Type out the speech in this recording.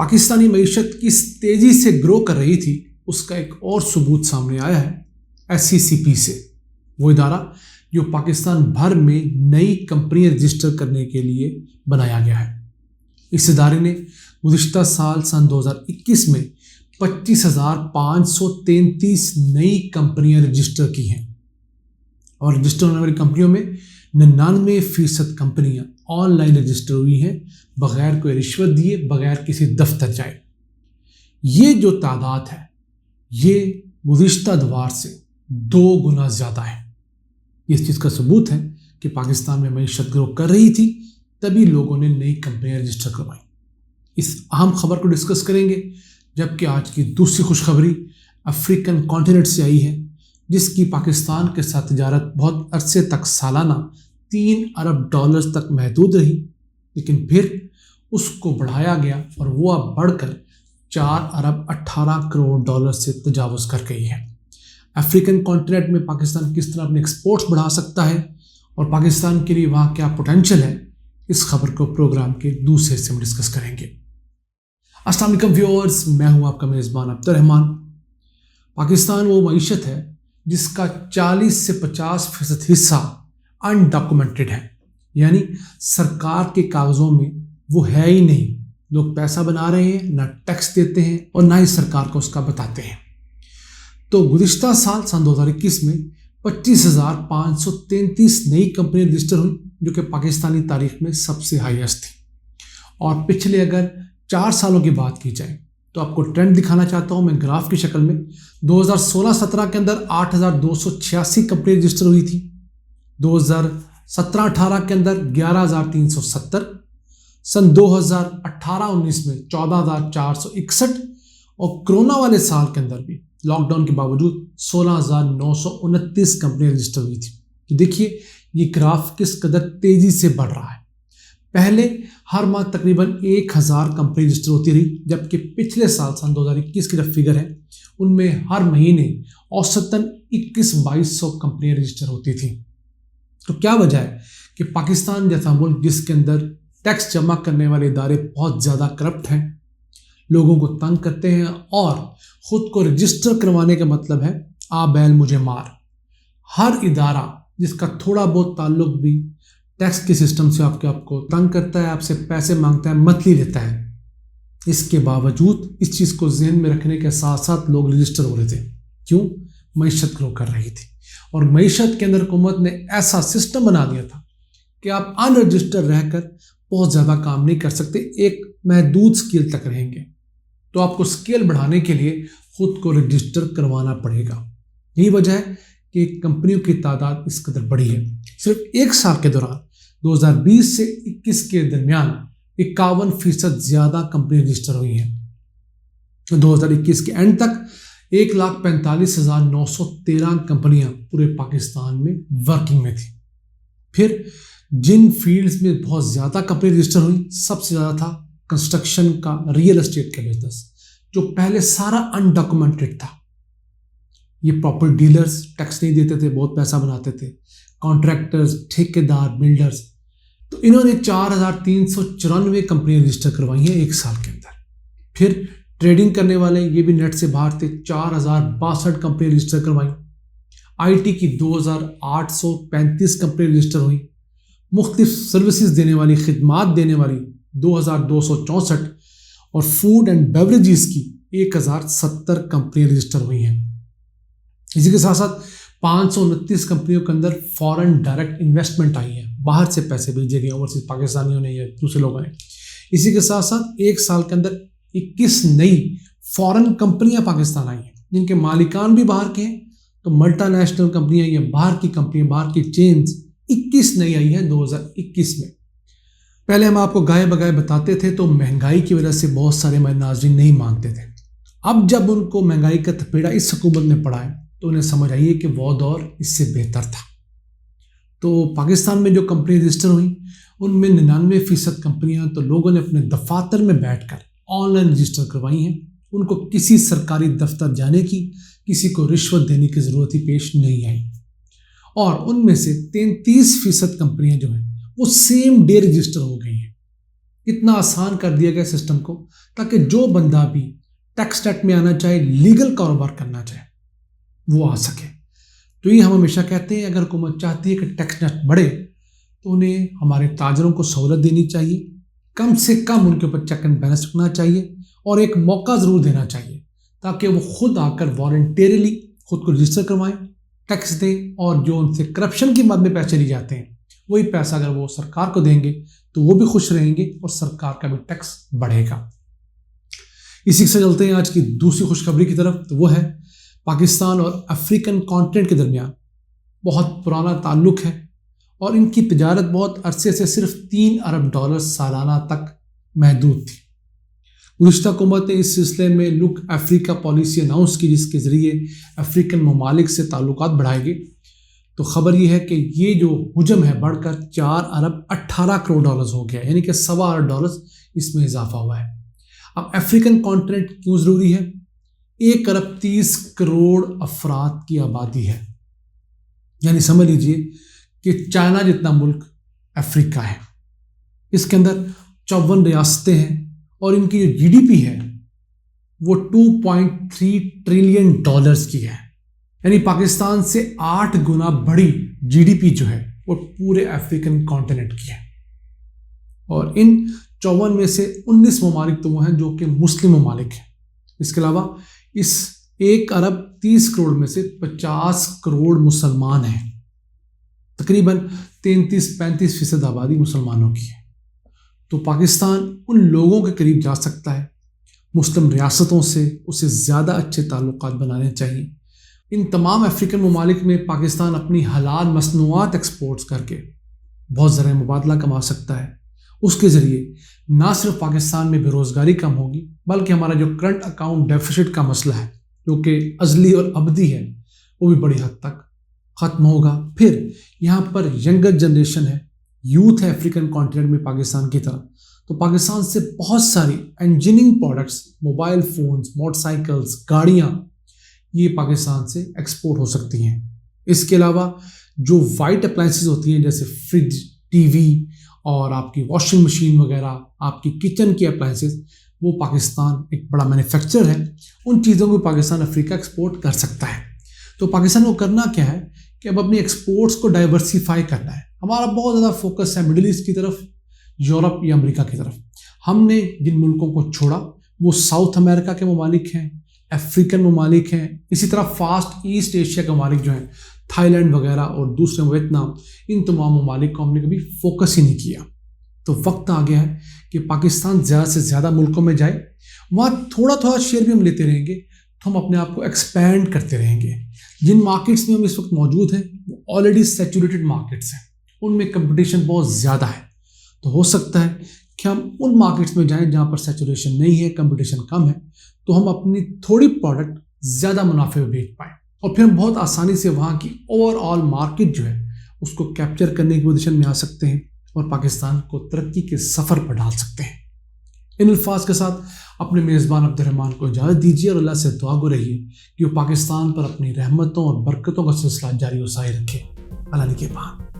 پاکستانی معیشت کس تیزی سے گرو کر رہی تھی اس کا ایک اور ثبوت سامنے آیا ہے SCCP سے، وہ ادارہ جو پاکستان بھر میں نئی کمپنیاں رجسٹر کرنے کے لیے بنایا گیا ہے۔ اس ادارے نے گزشتہ سن 2021 میں 25,533 نئی کمپنیاں رجسٹر کی ہیں، اور رجسٹر ہونے والی کمپنیوں میں 99% کمپنیاں آن لائن رجسٹر ہوئی ہیں، بغیر کوئی رشوت دیے، بغیر کسی دفتر جائے۔ یہ جو تعداد ہے یہ گزشتہ ادوار سے 2 گنا زیادہ ہے۔ اس چیز کا ثبوت ہے کہ پاکستان میں معیشت گرو کر رہی تھی، تبھی لوگوں نے نئی کمپنیاں رجسٹر کروائیں۔ اس اہم خبر کو ڈسکس کریں گے، جبکہ آج کی دوسری خوشخبری افریقن کانٹیننٹ سے آئی ہے، جس کی پاکستان کے ساتھ تجارت بہت عرصے تک سالانہ $3 ارب تک محدود رہی، لیکن پھر اس کو بڑھایا گیا اور وہ اب بڑھ کر $4 ارب 18 کروڑ سے تجاوز کر گئی ہے۔ افریقن کانٹیننٹ میں پاکستان کس طرح اپنے ایکسپورٹس بڑھا سکتا ہے اور پاکستان کے لیے وہاں کیا پوٹینشیل ہے، اس خبر کو پروگرام کے دوسرے حصے میں ڈسکس کریں گے۔ السلام علیکم ویورز، میں ہوں آپ کا میزبان عبد الرحمان۔ پاکستان وہ معیشت ہے جس کا 40 سے 50% حصہ انڈاکومنٹڈ ہے، یعنی سرکار کے کاغذوں میں وہ ہے ہی نہیں۔ لوگ پیسہ بنا رہے ہیں، نہ ٹیکس دیتے ہیں اور نہ ہی سرکار کو اس کا بتاتے ہیں۔ تو گزشتہ سن 2021 میں 25,533 نئی کمپنیاں رجسٹر ہوئیں، جو کہ پاکستانی تاریخ میں سب سے ہائیسٹ تھی۔ اور پچھلے اگر 4 سالوں کی بات کی جائے تو آپ کو ٹرینڈ دکھانا چاہتا ہوں میں گراف کی شکل میں۔ 2016-17 کے اندر 8,286 کمپنی رجسٹر ہوئی تھی، 2017-18 کے اندر 11,370، سن 2018-19 میں 14,461، اور کرونا والے سال کے اندر بھی لاک ڈاؤن کے باوجود 16,929 کمپنیاں رجسٹر ہوئی تھی۔ تو دیکھیے یہ گراف کس قدر تیزی سے بڑھ رہا ہے۔ پہلے ہر ماہ تقریباً 1,000 کمپنی رجسٹر ہوتی رہی، جبکہ پچھلے سال سن 2021 کی جو فگر ہے ان میں ہر مہینے اوسطاً 2100-2200 کمپنیاں رجسٹر ہوتی تھیں۔ تو کیا وجہ ہے کہ پاکستان جیسا ملک جس کے اندر ٹیکس جمع کرنے والے ادارے بہت زیادہ کرپٹ ہیں، لوگوں کو تنگ کرتے ہیں، اور خود کو رجسٹر کروانے کا مطلب ہے آ بیل مجھے مار۔ ہر ادارہ جس کا تھوڑا بہت تعلق بھی ٹیکس کے سسٹم سے آپ کو تنگ کرتا ہے، آپ سے پیسے مانگتا ہے، متلی لیتا ہے، اس کے باوجود اس چیز کو ذہن میں رکھنے کے ساتھ ساتھ لوگ رجسٹر ہو رہے تھے۔ کیوں؟ معیشت گرو کر رہی تھی، اور معیشت کے اندر حکومت نے ایسا سسٹم بنا دیا تھا کہ آپ ان رجسٹر رہ کر بہت زیادہ کام نہیں کر سکتے، ایک محدود سکیل تک رہیں گے۔ تو آپ کو سکیل بڑھانے کے لیے خود کو رجسٹر کروانا پڑے گا۔ یہی وجہ ہے کہ کمپنیوں کی تعداد اس قدر بڑھی ہے۔ صرف 1 سال کے دوران 2020 سے 21 کے درمیان 51% زیادہ کمپنی رجسٹر ہوئی ہیں۔ 2021 کے اینڈ تک 1,45,913 کمپنیاں پورے پاکستان میں ورکنگ میں تھیں۔ پھر جن فیلڈز میں بہت زیادہ کمپنی رجسٹر ہوئی، سب سے زیادہ تھا کنسٹرکشن کا، ریئل اسٹیٹ کا بزنس، جو پہلے سارا انڈاکومنٹڈ تھا۔ یہ پراپرٹی ڈیلرز ٹیکس نہیں دیتے تھے، بہت پیسہ بناتے تھے، کانٹریکٹرز، ٹھیکیدار، بلڈرز۔ تو انہوں نے 4,394 کمپنیاں رجسٹر کروائی ہیں 1 سال کے اندر۔ پھر ٹریڈنگ کرنے والے، یہ بھی نیٹ سے باہر تھے، 4,062 کمپنیاں رجسٹر کروائیں۔ IT کی 2,835 کمپنیاں رجسٹر ہوئیں۔ مختلف سروسز دینے والی، خدمات دینے والی 2,264، اور فوڈ اینڈ بیوریجز کی 1,070 کمپنیاں رجسٹر ہوئی ہیں۔ اسی کے ساتھ ساتھ 529 کمپنیوں کے اندر فارن ڈائریکٹ انویسٹمنٹ آئی ہے، باہر سے پیسے بھیجے گئے اوورسیز، پاکستانیوں نے یا دوسرے لوگوں نے۔ اسی کے ساتھ ساتھ 1 سال کے اندر 21 نئی فارن کمپنیاں پاکستان آئی ہیں، جن کے مالکان بھی باہر کے ہیں۔ تو ملٹا نیشنل کمپنیاں یا باہر کی کمپنیاں، باہر کی چینز 21 نئی آئی ہیں 2021 میں۔ پہلے ہم آپ کو گائے بگائے بتاتے تھے تو مہنگائی کی وجہ سے بہت سارے ہمارے ناظرین نہیں مانتے تھے۔ اب جب ان کو مہنگائی کا تھپیڑا اس حکومت نے پڑا ہے تو انہیں سمجھ آئیے کہ وہ دور اس سے بہتر تھا۔ تو پاکستان میں جو کمپنی رجسٹر ہوئیں ان میں 99% کمپنیاں تو لوگوں نے اپنے دفاتر میں بیٹھ کر آن لائن رجسٹر کروائی ہیں۔ ان کو کسی سرکاری دفتر جانے کی، کسی کو رشوت دینے کی ضرورت ہی پیش نہیں آئی۔ اور ان میں سے 33% کمپنیاں جو ہیں وہ سیم ڈے رجسٹر ہو گئی ہیں۔ اتنا آسان کر دیا گیا سسٹم کو تاکہ جو بندہ بھی ٹیکس نیٹ میں آنا چاہے، لیگل کاروبار کرنا چاہے، وہ آ سکے۔ تو یہ ہم ہمیشہ کہتے ہیں اگر حکومت چاہتی ہے کہ ٹیکس نیٹ بڑھے تو انہیں ہمارے تاجروں کو سہولت دینی چاہیے، کم سے کم ان کے اوپر چیک اینڈ بیلنس رکھنا چاہیے اور ایک موقع ضرور دینا چاہیے تاکہ وہ خود آ کر والنٹیرلی خود کو رجسٹر کروائیں، ٹیکس دیں، اور جو ان سے کرپشن کی مد میں پیسے لیے جاتے ہیں وہی پیسہ اگر وہ سرکار کو دیں گے تو وہ بھی خوش رہیں گے اور سرکار کا بھی ٹیکس بڑھے گا۔ اسی سے چلتے ہیں آج کی دوسری خوشخبری کی طرف، تو وہ ہے پاکستان اور افریقن کانٹیننٹ کے درمیان بہت پرانا تعلق ہے اور ان کی تجارت بہت عرصے سے صرف $3 ارب سالانہ تک محدود تھی۔ گزشتہ حکومت نے اس سلسلے میں لک افریقہ پالیسی اناؤنس کی، جس کے ذریعے افریقن ممالک سے تعلقات بڑھائے گئے۔ تو خبر یہ ہے کہ یہ جو حجم ہے بڑھ کر $4 ارب 18 کروڑ ہو گیا، یعنی کہ $1.25 ارب اس میں اضافہ ہوا ہے۔ اب افریقن کانٹیننٹ کیوں ضروری ہے؟ 1 ارب 30 کروڑ افراد کی آبادی ہے، یعنی سمجھ لیجئے کہ چائنا جتنا ملک افریقہ ہے۔ اس کے اندر 54 ریاستیں ہیں اور ان کی جو جی ڈی پی ہے وہ $2.3 ٹریلین کی ہے، یعنی پاکستان سے 8 گنا بڑی جی ڈی پی جو ہے وہ پورے افریقن کانٹیننٹ کی ہے۔ اور ان 54 میں سے 19 ممالک تو وہ ہیں جو کہ مسلم ممالک ہیں۔ اس کے علاوہ اس 1 ارب 30 کروڑ میں سے 50 کروڑ مسلمان ہیں، تقریباً 33-35% آبادی مسلمانوں کی ہے۔ تو پاکستان ان لوگوں کے قریب جا سکتا ہے، مسلم ریاستوں سے اسے زیادہ اچھے تعلقات بنانے چاہیے۔ ان تمام افریقن ممالک میں پاکستان اپنی حلال مصنوعات ایکسپورٹس کر کے بہت زرعی مبادلہ کما سکتا ہے۔ اس کے ذریعے نہ صرف پاکستان میں بے روزگاری کم ہوگی بلکہ ہمارا جو کرنٹ اکاؤنٹ ڈیفیسٹ کا مسئلہ ہے جو کہ ازلی اور ابدی ہے وہ بھی بڑی حد تک ختم ہوگا۔ پھر یہاں پر ینگر جنریشن ہے، یوتھ ہے افریقن کانٹیننٹ میں پاکستان کی طرح، تو پاکستان سے بہت ساری engineering products, mobile phones, motor cycles, گاڑیاں، یہ پاکستان سے ایکسپورٹ ہو سکتی ہیں۔ اس کے علاوہ جو وائٹ اپلائنسز ہوتی ہیں جیسے فریج، ٹی وی اور آپ کی واشنگ مشین وغیرہ، آپ کی کچن کی اپلائنسز، وہ پاکستان ایک بڑا مینوفیکچر ہے، ان چیزوں کو پاکستان افریقہ ایکسپورٹ کر سکتا ہے۔ تو پاکستان کو کرنا کیا ہے کہ اب اپنی ایکسپورٹس کو ڈائیورسیفائی کرنا ہے۔ ہمارا بہت زیادہ فوکس ہے مڈل ایسٹ کی طرف، یورپ یا امریکہ کی طرف۔ ہم نے جن ملکوں کو چھوڑا وہ ساؤتھ امریکہ کے ممالک ہیں، افریقن ممالک ہیں، اسی طرح فاسٹ ایسٹ ایشیا کے ممالک جو ہیں، تھائی لینڈ وغیرہ اور دوسرے ویتنام، ان تمام ممالک کو ہم نے کبھی فوکس ہی نہیں کیا۔ تو وقت آ گیا ہے کہ پاکستان زیادہ سے زیادہ ملکوں میں جائے، وہاں تھوڑا تھوڑا شیئر بھی ہم لیتے رہیں گے تو ہم اپنے آپ کو ایکسپینڈ کرتے رہیں گے۔ جن مارکیٹس میں ہم اس وقت موجود ہیں وہ آلریڈی سیچوریٹڈ مارکیٹس ہیں، ان میں کمپٹیشن بہت زیادہ ہے۔ تو ہو سکتا ہے کہ ہم ان مارکیٹس میں جائیں جہاں پر سیچوریشن نہیں ہے، کمپٹیشن کم ہے، تو ہم اپنی تھوڑی پروڈکٹ زیادہ منافع میں بیچ پائیں اور پھر ہم بہت آسانی سے وہاں کی اوور آل مارکیٹ جو ہے اس کو کیپچر کرنے کی پوزیشن میں آ سکتے ہیں اور پاکستان کو ترقی کے سفر پر ڈال سکتے ہیں۔ ان الفاظ کے ساتھ اپنے میزبان عبد الرحمان کو اجازت دیجیے اور اللہ سے دعا گو رہیے کہ وہ پاکستان پر اپنی رحمتوں اور برکتوں کا سلسلہ جاری و ساری رکھے۔ اللہ نگہبان۔